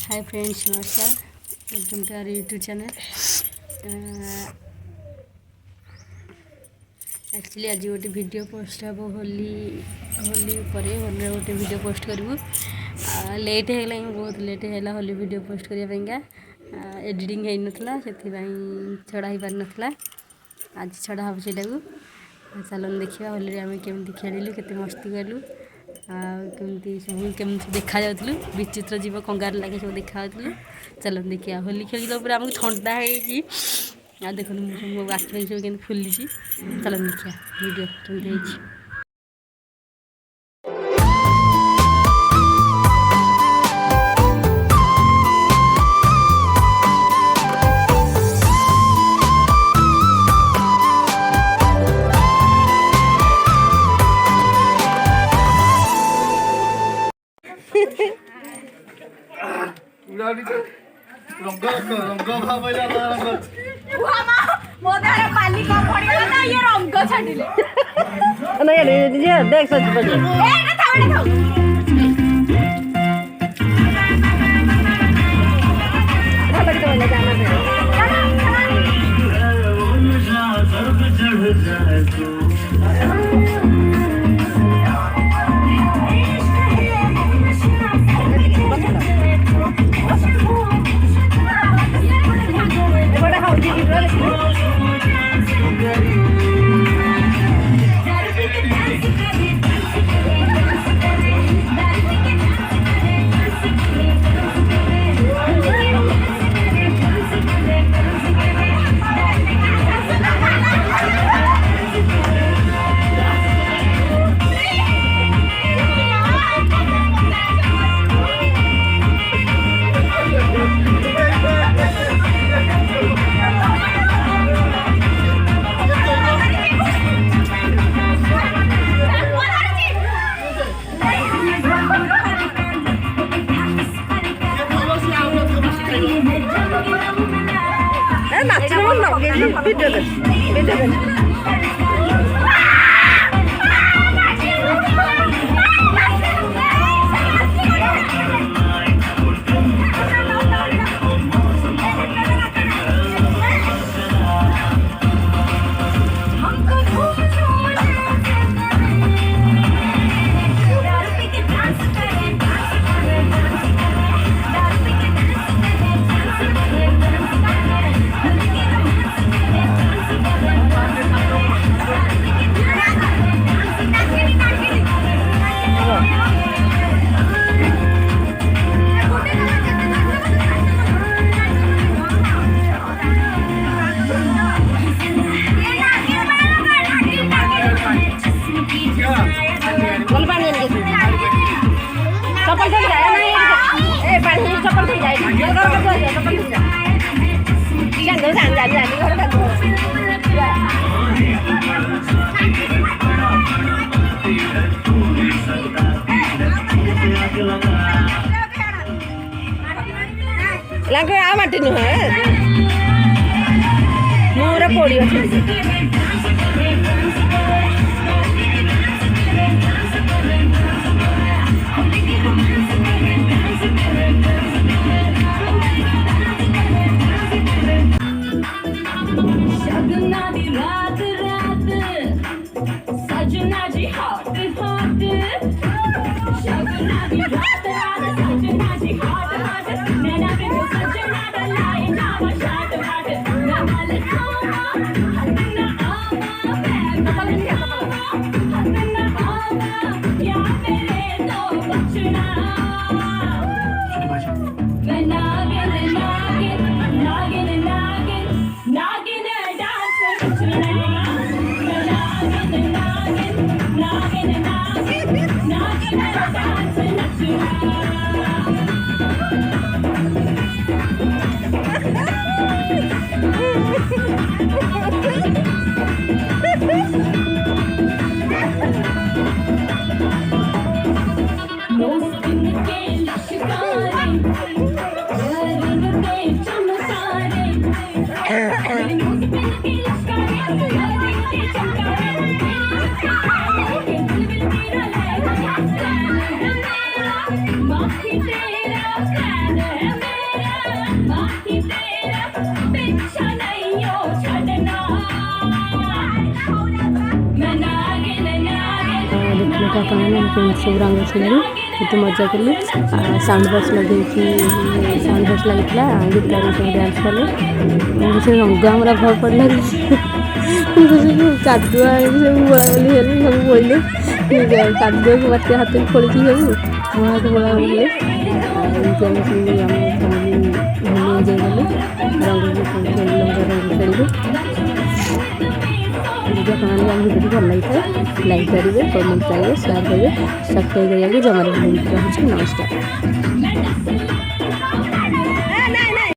हाय friends, नमस्कार। Welcome to our YouTube channel. Actually आज गोटे वीडियो पोस्ट हम होली पर होली गोटे वीडियो पोस्ट करूँ। लेट है बहुत लेट है होली वीडियो पोस्ट करने एडिटिंग हो नाला से छड़ा हो पार नाला। आज छड़ा हम से चलन देखा होली आम केमी खेलु के मस्ती कलु आमती सब केमी देखा जाऊँ विचित्र जीव कंगार लगे सब देखा चलन देखिए होली खेल आमको ठंडा हो देखो मो आखि सब के फुली चलन देखिए वीडियो केमी रंग भाव देख लगे आ माटी नुहे मोर पड़ी देखिए आपने सब रंग खेलु केते मजा कलु साउंड बॉक्स लगे साउंड बॉक्स लगे गीतार सब डांस कले से रंग हमारा भर पड़ला कादुआ सब बोली सब बोले कादुआ को बात हाथ में खोली सब मुहा को बोला बोले एंजॉय कलु रंग खेलु वीडियो आपको भिडियो भल लगी था लाइक करेंगे कमेंट करेंगे शेयर करेंगे सब्सक्राइब करेंगे जमा रखुच्छे नमस्कार।